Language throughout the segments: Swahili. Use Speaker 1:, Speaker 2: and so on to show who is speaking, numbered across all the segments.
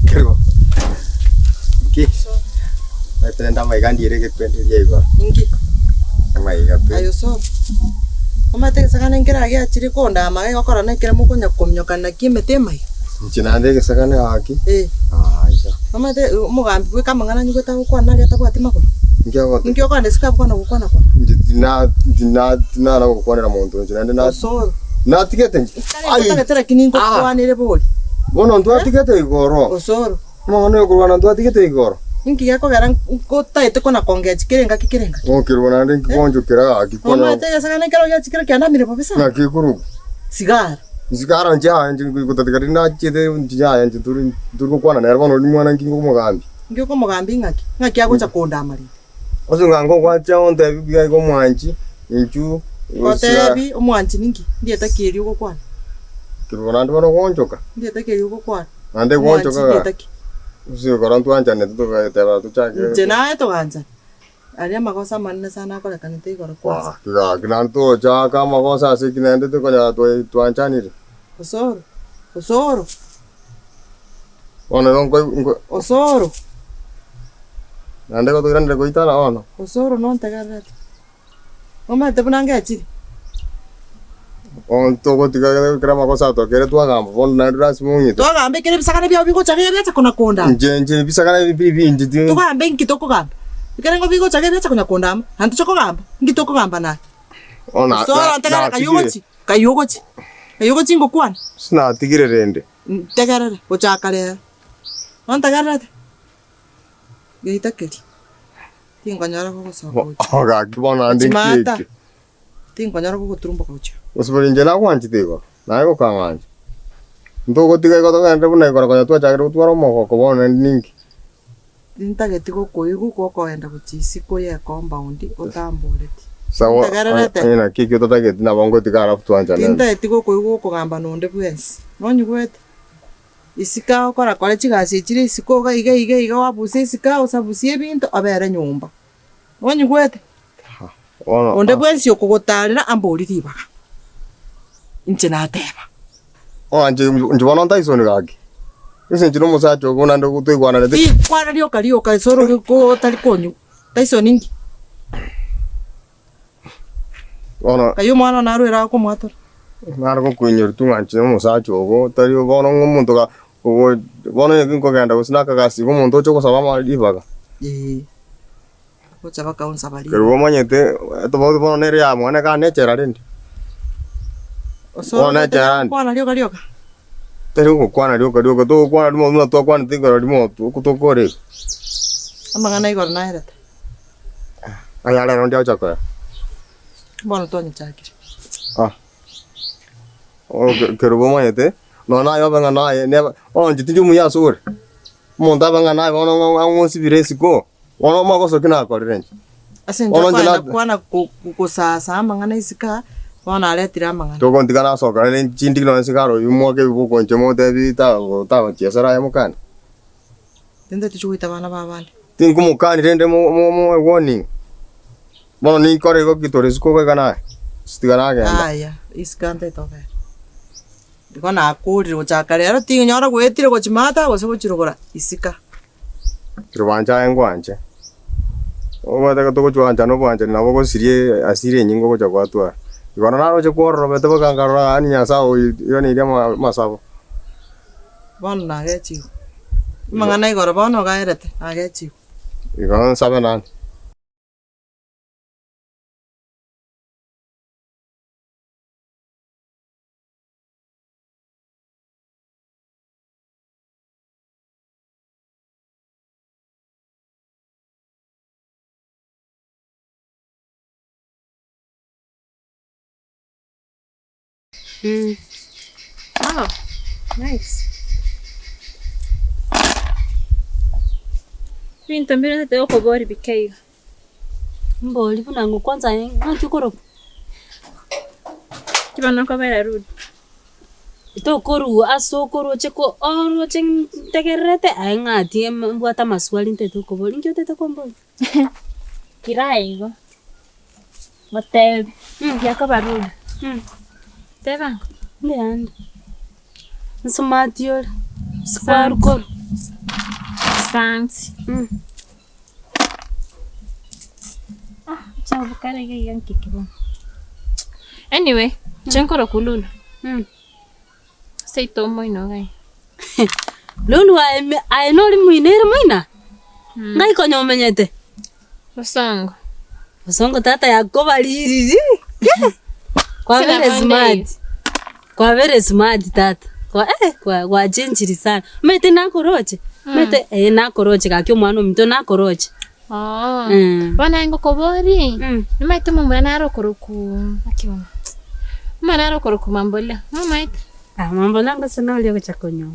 Speaker 1: Kero. Ki. Mai tenda mai kan dire ke kwende ye go.
Speaker 2: Ingi.
Speaker 1: Mai ga pe.
Speaker 2: Ayo so. Mama te sakana ngira ya chiri konda mai okora na kira mukunya komnyoka na kimete mai.
Speaker 1: Chinande ke sakana aki. Aisha.
Speaker 2: Mama te mugambi we kama ngana nyugo ta kwa na leta bwati makoro.
Speaker 1: Ngio
Speaker 2: kwa ndesika kwa na kwa.
Speaker 1: Dina na kwa na muntu chinande na.
Speaker 2: So.
Speaker 1: Na tikete.
Speaker 2: Ai. Tara kiningo kwa nile boli.
Speaker 1: Bono ndo tikete igoro.
Speaker 2: Osoro.
Speaker 1: Mwana ko wana ndo tikete igoro.
Speaker 2: Inki yako garan ko taite kona konge chikirenga kikirenga.
Speaker 1: Kirwana ndi konjo kira akikona.
Speaker 2: Mama te sakana kero ya chikira kana mire popesa.
Speaker 1: Na kikuru.
Speaker 2: Sigara.
Speaker 1: Sigara nja nje kutatikari na chete nja nje turi kwana na rwano mwana ngingo mugambi.
Speaker 2: Ngio ko mugambi ngaki agocha konda mari.
Speaker 1: Oso ngango kwa cha onde bibi ko mwanchi inchu.
Speaker 2: Otebi omwanchi ningi ndiye takiri uko kwana.
Speaker 1: Kirwana ndi bano konjoka.
Speaker 2: Ndiye takiri uko kwana.
Speaker 1: Ande konjoka. Usiyo karantu anja ne to teba to chake.
Speaker 2: Jena to anja. Aria makosa manne sana kwa kanite igoro kwa.
Speaker 1: Kinanto cha kama makosa sikinende to kwa to anja ni. Osoro. Ona rongo
Speaker 2: Osoro.
Speaker 1: Ande ko to grande ko itala ono.
Speaker 2: Osoro non tagarra. Mama te bunanga achi.
Speaker 1: On to ko tiga kira makosa to kere tu agamba bon na ras mungi
Speaker 2: to agambe kere bisakana bya bigo chake bya kuna konda
Speaker 1: nje bisakana bibi nje
Speaker 2: to agambe ngitoko gamba kere ngo bigo chake bya kuna konda hantu choko gamba ngitoko gamba na
Speaker 1: ona
Speaker 2: so antaka kayogochi ngo kwana
Speaker 1: sina tigire rende
Speaker 2: tegarere o chakare on tagarate geita keri tingonyara ko so
Speaker 1: oga kibona ndiki
Speaker 2: tingonyara ko turumba kocha
Speaker 1: usibiri nje na kwanchitego nayo kanganje ndo tiga ko to ngande buna ko to chakire twara moko ko bona ningi
Speaker 2: ntageti ko koigu ko enda kuchisi ko ye compound otamboreti
Speaker 1: sawa ina kiki to tageti na bongo tigara twanja
Speaker 2: na ntageti ko koigu ko gamba nonde bwensi nonyugwete isika okora kore chigasi chiri isiko ga iga wabuse isika usabusie bintu abere nyumba nonyugwete onde bwensi okugotarira ambori ribaga inche na teba
Speaker 1: anje njibona ntaisoni gaki ise njiro musacho ko nando kutoigwana
Speaker 2: ne kwana rioka soro ko tali konyu taisoni ngi
Speaker 1: ona
Speaker 2: kayo mwana narwera ko mwatora
Speaker 1: naro ko kunyo tunganche musacho ko tali bono ngumuntu ka ko bono yekinko ganda usinaka kasi ko muntu choko sabama ribaga ko chaba kaun sabali kero manyete to bono nere ya mwana ka nechera rindi
Speaker 2: ona kwana rioka
Speaker 1: tero ko kwana rioka to kwana mo to kwana tingara mo to kore
Speaker 2: amangana igor na ereta
Speaker 1: ayala ndo dia chakora
Speaker 2: bono to ni chakire
Speaker 1: kero manyete no na yo banga na ne njiti mu ya sur mo ndaba nga na bono ngo sibiresi ko ono makoso kina ko renje
Speaker 2: asenja kwana ko sasa amangana isika wana aletira mangana
Speaker 1: to kon tigana soka ne chindi no sigaro yumo ke bu kon chemo de vita o ta chesara ya mukani
Speaker 2: tende tuchuita bana babandi
Speaker 1: tingu mukani rende mo warning bono ni kore go kitore sko ga kana stigana ga
Speaker 2: aya iskante to be dikona akuri ro chakare aro tingu nyora gwetire go chimata go sebo chirogora isika
Speaker 1: chirwanja engwanje oba daga to go chwanja no bwanje na go sirie asire nyingo go chakwa twa ikona naro che korro bete bakangara ani nyasa o yoni dia masabo
Speaker 2: bono na gechi mangana igoro bono ga erete na gechi
Speaker 1: ikona sabe nan
Speaker 3: Oh, nice. Pinto mbele tete oko bori bikei.
Speaker 4: Mboli bunangu kwanza ngati koro.
Speaker 3: Kibana kwa bera rudi.
Speaker 4: Ito koru aso koru cheko oro chen tegerete ai ngati mbwata maswali tete oko bori ngyo tete kombo.
Speaker 3: Kiraigo. Motel. Yakaba rudi. Teva.
Speaker 4: Leand. Nsumatiol. Square kor.
Speaker 3: Asante. Chao bukare yang kikibo. Anyway, chenkoro kululu. Say to mo gai.
Speaker 4: Lulu ai no limuinere moina. Ngai konyo menyete. Osongo tata yako baliri. Kwa vere smart tata. Kwa jenjiri sana. Mete nakoroche. Mete nakoroche kakyo mwana mto nakoroche.
Speaker 3: Bana ngo kobori. Nimaite mumura naro koroku. Akiona. Manaro koroku Mamboleo. Mamaite.
Speaker 4: Mamboleo ngasana ulio kuchakonyo.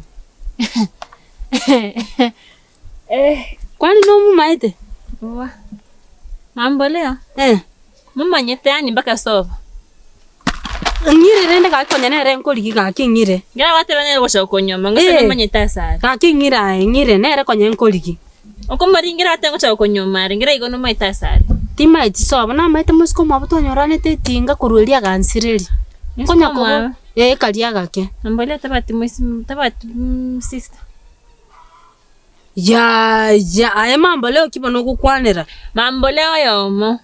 Speaker 4: Kwani no mumaite?
Speaker 3: Wa. Mamboleo. Mama nyete ani mpaka sova.
Speaker 4: Ngire rende kakonya nere nkoliki kakingire.
Speaker 3: Ngira wate bane gosha konyoma ngase manyeta sara.
Speaker 4: Kakingira ngire nere konya nkoliki.
Speaker 3: Okomari ngira wate gosha konyoma ngira igono maita sara.
Speaker 4: Timaiti sova na maite musko mabutonyorane tetinga kurwelia gansireli. Konya ko kalia gake.
Speaker 3: Mamboleo tabati sister.
Speaker 4: Ya aye Mamboleo kibono kukwanira.
Speaker 3: Mamboleo yomo.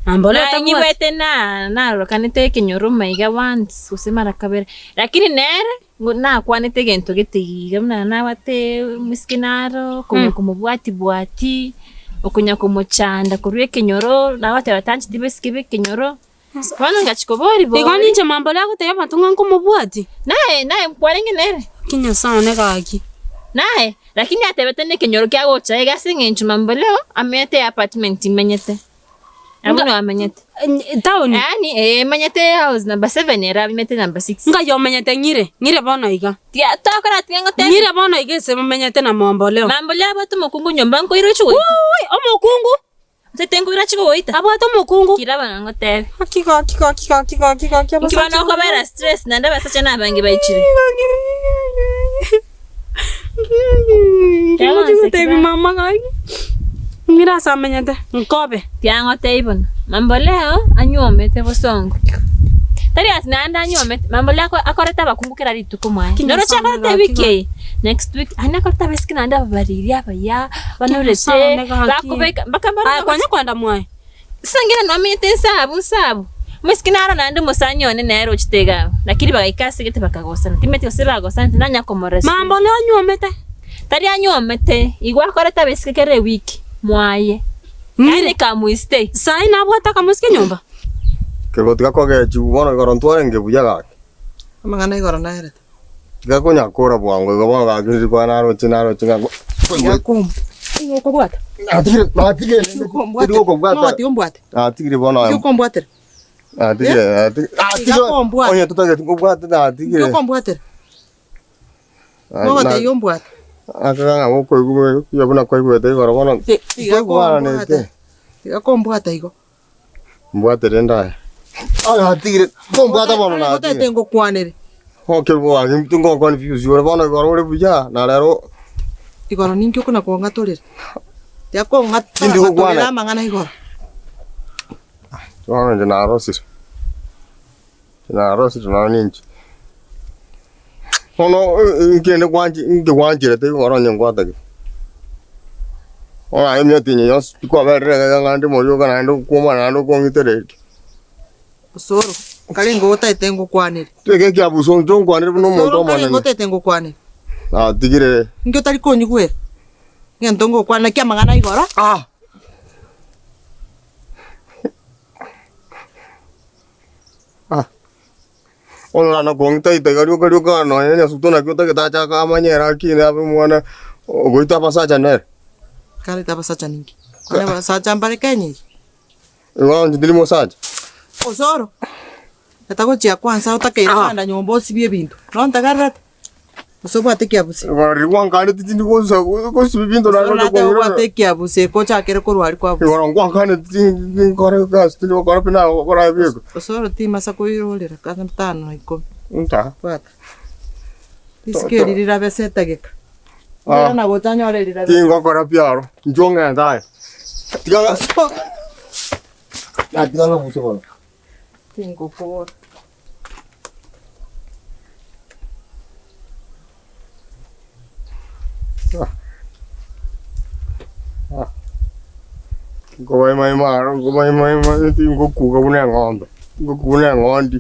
Speaker 4: Mamboleo
Speaker 3: tangi wete na rokanite kinyoruma iga once usemara kabere. Lakini nere na kwanite gento gitiga na wate miskinaro kunya kumubwati okunya kumuchanda kurwe kinyoro na wate watanchi tibeskibe kinyoro. Wana ngachikobori bo.
Speaker 4: Igoni nje Mamboleo guteye batunga kumubwati.
Speaker 3: Nae kwarengi nere.
Speaker 4: Kinya sana gaki.
Speaker 3: Nae lakini atebete ne kinyoro kya gocha igasinga inchu Mamboleo amete apartment menyete. Amuno amenyete.
Speaker 4: Town.
Speaker 3: Yani menyete house number 7 era menyete number 6.
Speaker 4: Nga yo menyete ngire bono iga.
Speaker 3: Tia tokora tiango te.
Speaker 4: Ngire bono iga se menyete na Mamboleo.
Speaker 3: Mamboleo abato mukungu nyomba nko iro chugo.
Speaker 4: Ui, omukungu.
Speaker 3: Tetengu ira chugo oita.
Speaker 4: Abato mukungu.
Speaker 3: Kiraba ngo te.
Speaker 4: Kika.
Speaker 3: Kibana ko bara stress na ndaba sacha na bangi baichire.
Speaker 4: Tebi mama gai. Mira sa menyete nkobe.
Speaker 3: Tiango te ibon. Mamboleo anyomete bosongo. Tari asinanda anyomete. Mamboleo akoreta bakumbukira rituko mwaye. Noro chakora te wiki. Next week anakoreta beskina anda bariri apa ya banorete. Bakubeka bakambara.
Speaker 4: Kwanya kwanda mwaye.
Speaker 3: Sangira no amete sabu. Miskinaro na ndu musanyone nero chitega. Lakini bagaikasi gete bakagosana. Timete osira gosana nanya komoresi.
Speaker 4: Mamboleo anyomete.
Speaker 3: Tari anyomete. Igwa koreta beskere wiki. Mwaye. Yani kamuiste.
Speaker 4: Sai na bwata kamuske nyumba.
Speaker 1: Kego tikakoge chubono gorontuare ngebuya gake.
Speaker 2: Amangana igoro na herete.
Speaker 1: Tikakonya kora bwango gobono gakiri kwa naro chinga.
Speaker 2: Yakum. Ngo bwata.
Speaker 1: Atigire.
Speaker 2: Ngo bwata.
Speaker 1: Atigire bono.
Speaker 2: Ngo bwata.
Speaker 1: Atigire. Oye tutage ngo bwata atigire.
Speaker 2: Ngo bwata. Ngo te yombwata.
Speaker 1: Akanga ngoko igwe yabona kwa igwe te goro bono.
Speaker 2: Kombwata igo.
Speaker 1: Mbwate renda. Atigire. Kombwata bono na.
Speaker 2: Ngo te ngo kwanere.
Speaker 1: Okay bo ngimtungo confuse yore bono goro ore buya na lero.
Speaker 2: Igoro ninkyo kuna ko ngatorera. Yako ngatorera mangana igoro.
Speaker 1: Tuana jana rosir. Na ninchi. Ono ngene kwanjire te goro nyangwata ke. Ora emye tinye yos kwa bere ngande moyo kana ndo kuma na ndo kongitere.
Speaker 2: Soro. Kali ngo taite ngo kwanere.
Speaker 1: Tege kya buso ndo kwanere no mondo
Speaker 2: mana. Ngo taite ngo kwanere.
Speaker 1: Tigire.
Speaker 2: Ngyo tari konyi kwe. Ngento ngo kwana kya mangana igoro.
Speaker 1: Ono na kongita itaga kari kana ya sutona kyota ke tacha ka manyera kine abe mwana goita pasacha ner.
Speaker 2: Kali tapasacha ningi. Kale pasacha mbare kenyi.
Speaker 1: Iwa ndili mosacha.
Speaker 2: Osoro. Atago chia kwanza utakeira kanda nyombo sibie bintu. No ntagarate. Osobo atekia busi.
Speaker 1: Wari wankane tindi ko sibie bintu na ndo
Speaker 2: ko atekia busi ko chakere ko rwari kwa busi.
Speaker 1: Wari wankane tindi kore gas tindi ko pina ko ra biego.
Speaker 2: Osoro ti masa ko irolera kana tano na iko.
Speaker 1: Unta.
Speaker 2: Kwata. Iskeri rira beseta geka. Era na gotanyo rira.
Speaker 1: Tingo ko ra piaro. Njonga ndai. Tiga. Tiga la busi bono.
Speaker 2: Tingo por.
Speaker 1: Ngobai tingokuga bune ng'ombe. Ngokune ng'ondi.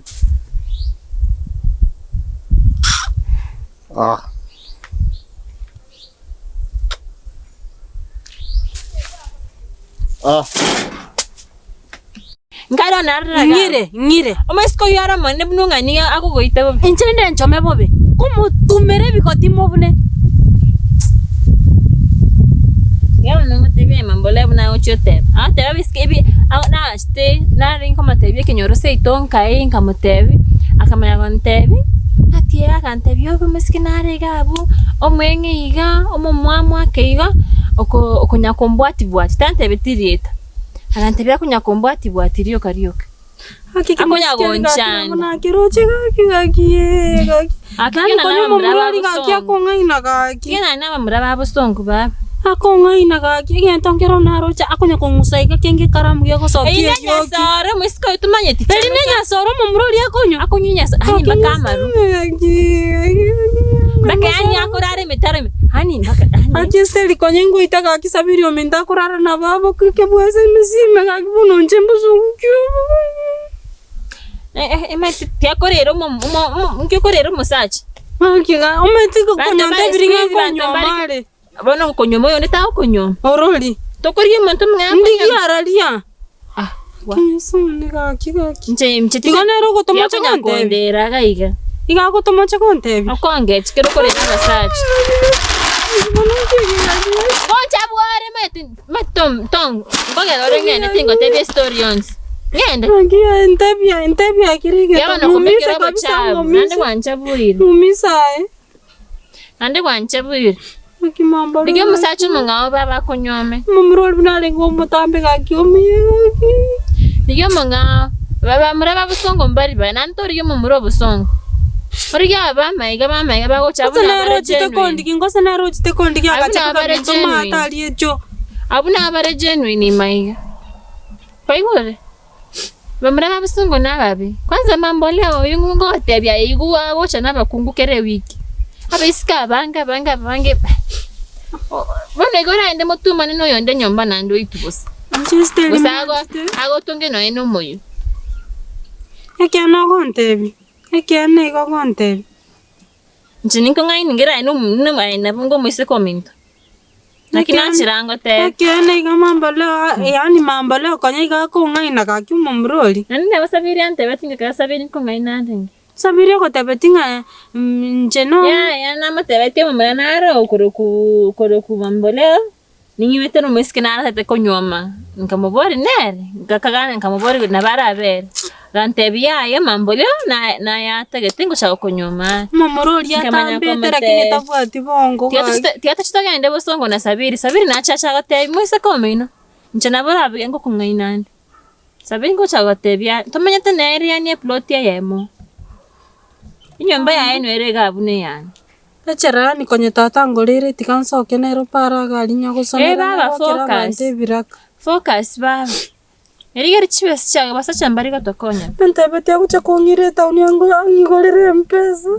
Speaker 3: Ngaro narra.
Speaker 4: Ngire.
Speaker 3: Omesko yara mane bunungani ako goita bo.
Speaker 4: Inchende nchome bobe. Como tumere bikoti mobune.
Speaker 3: Ya no TV Mamboleo na ochote. Te va biskebi na este na rin como TV que nyoro sei ton kai como TV. Akamaya con TV. Atia kan TV obo meskinare gabu. Omwenge iga, omomwamwa keiga. Okunya kombwati bwati tante betirieta. Anantebya kunya kombwati bwati rio karioke. Akonya gonchani.
Speaker 4: Muna kiroche gaki. Akani konya momurori gaki akongaina gaki.
Speaker 3: Kena na mamuraba busongo baba.
Speaker 4: Akongaina gaki gentongero narocha akonya kongusaiga kenge karamu yako soki
Speaker 3: yoki. Ina soro mwisko tumanye tiche.
Speaker 4: Ina soro momurori akonyo.
Speaker 3: Akonyo hani bakamaru. Bakani akorare metareme. Hani baka.
Speaker 4: Akisteli konyengo itaka akisabiri omenda kurara na babo kike bwese misime gakibuno nchembo sungyo.
Speaker 3: Tia korero korero musachi.
Speaker 4: Akiga ometiko konyonde biringa konyo mare.
Speaker 3: Bono konyo moyo neta konyo.
Speaker 4: Oroli.
Speaker 3: Tokorie monto mga.
Speaker 4: Ndigi aralia.
Speaker 3: Wa.
Speaker 4: Kinsone gakiga.
Speaker 3: Nche
Speaker 4: tigonero gotomocha konde.
Speaker 3: Ndera gaiga.
Speaker 4: Iga gotomocha konde.
Speaker 3: Akonge chikero korero musachi. Koncha bware metom ngogero rengene tingo tebe stories. Ngende.
Speaker 4: Ngia entebia kirige.
Speaker 3: Mumise kabisa mumise. Nande wancha buiri.
Speaker 4: Mumisae.
Speaker 3: Nande wancha buiri.
Speaker 4: Kimambalo.
Speaker 3: Dige musachi mungao baba konyome.
Speaker 4: Mumrol binale ngo mutambe gakyomi.
Speaker 3: Dige mungao baba muraba busongo mbari ba nantori mumuro busongo. Origa ba maiga ba gocha buna
Speaker 4: bare genuine. Ngosa na roji te kondi agacha bare genuine. Matali ejo.
Speaker 3: Abuna bare genuine maiga. Faigore. Bamuraba busongo nababe. Kwanza Mamboleo yungo tebya igua gocha nabakungukere wiki. Abeska banga. Bone gora ende motuma no yonde nyomba nando itubusa.
Speaker 4: Anchisteli.
Speaker 3: Ago tonge no eno moyo.
Speaker 4: Ekana gontebi. Ekana go gontebi.
Speaker 3: Nchininko ngai ningira eno na bungo mwise komento. Nakina chirango te.
Speaker 4: Ekana iga Mamboleo yani Mamboleo kanya iga ko ngai na kakyumo mroli.
Speaker 3: Nande basabiri ante batinga kasabiri ko ngai nande.
Speaker 4: Sabiri ko tabetinga njeno.
Speaker 3: Ya na matebete mumanara okoroku Mamboleo. Ninyi wetero mwiskinara te konyoma. Nkamobori nere. Ngakagana nkamobori na baraber. Gantebia ya Mamboleo na ya tagetingo cha konyoma.
Speaker 4: Mamorori atambetera kineta bwati bongo.
Speaker 3: Tiata chitoga ende bosongo na sabiri na chacha gote mwise komino. Nchana bora abigengo kungainande. Sabiri ngo cha gotebia. Tomanyete na area ni plot ya yemo. Inyomba ya eno erega abune yani.
Speaker 4: Echera ni konye tatangolere tikanso kenero para gali nyago sonera.
Speaker 3: Focus ba. Erigeri chibes chaga basa chambari gatokonya.
Speaker 4: Pentebete akucha kongire tauni yango angigolere mpesa.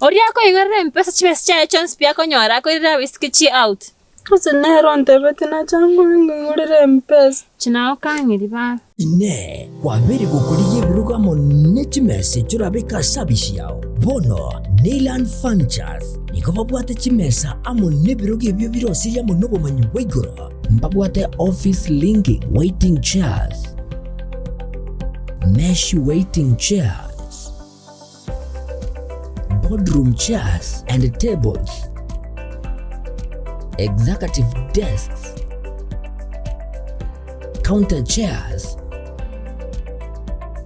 Speaker 3: Oria ko igolere mpesa chibes chaga chons pia konyora ko ira whiskey out.
Speaker 4: Kusenero ntebete na changu ngigolere mpesa.
Speaker 3: Chinao kangiri ba.
Speaker 5: Ine kwabiri gukuriye birugamo n'ikimese cyurabeka sabisi yawo bono Neyland Furnitures niko babwate kimesa amo nebiruge ibyo birose ya munobo manyu wegoro mbabwate office linking waiting chairs, mesh waiting chairs, boardroom chairs and tables, executive desks, counter chairs,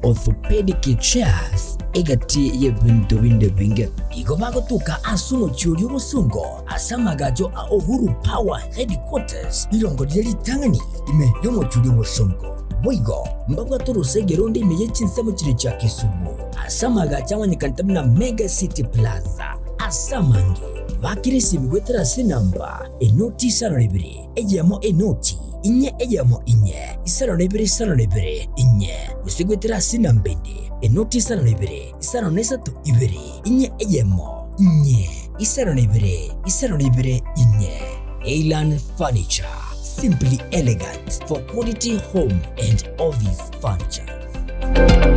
Speaker 5: orthopedic chairs egati yebintu binde binge igobago tuka asuno cyuri busungo asamagajo a Uhuru Power Headquarters irongo ryeli tangani ime yomo cyuri busungo boigo mbabwa turusegero ndi meye chinsemo kire cya Kisumu asamaga cyamanyikana Mega City Plaza asamange bakirisi bigwetera sinamba enoti sarabire ejyamo enoti inye ejyamo inye isarabire inye usigwetera sinambende enoti isarabire isaronesatu ibere inye ejyamo inye isarabire inye Neyland Furniture simply elegant for quality home and office furniture.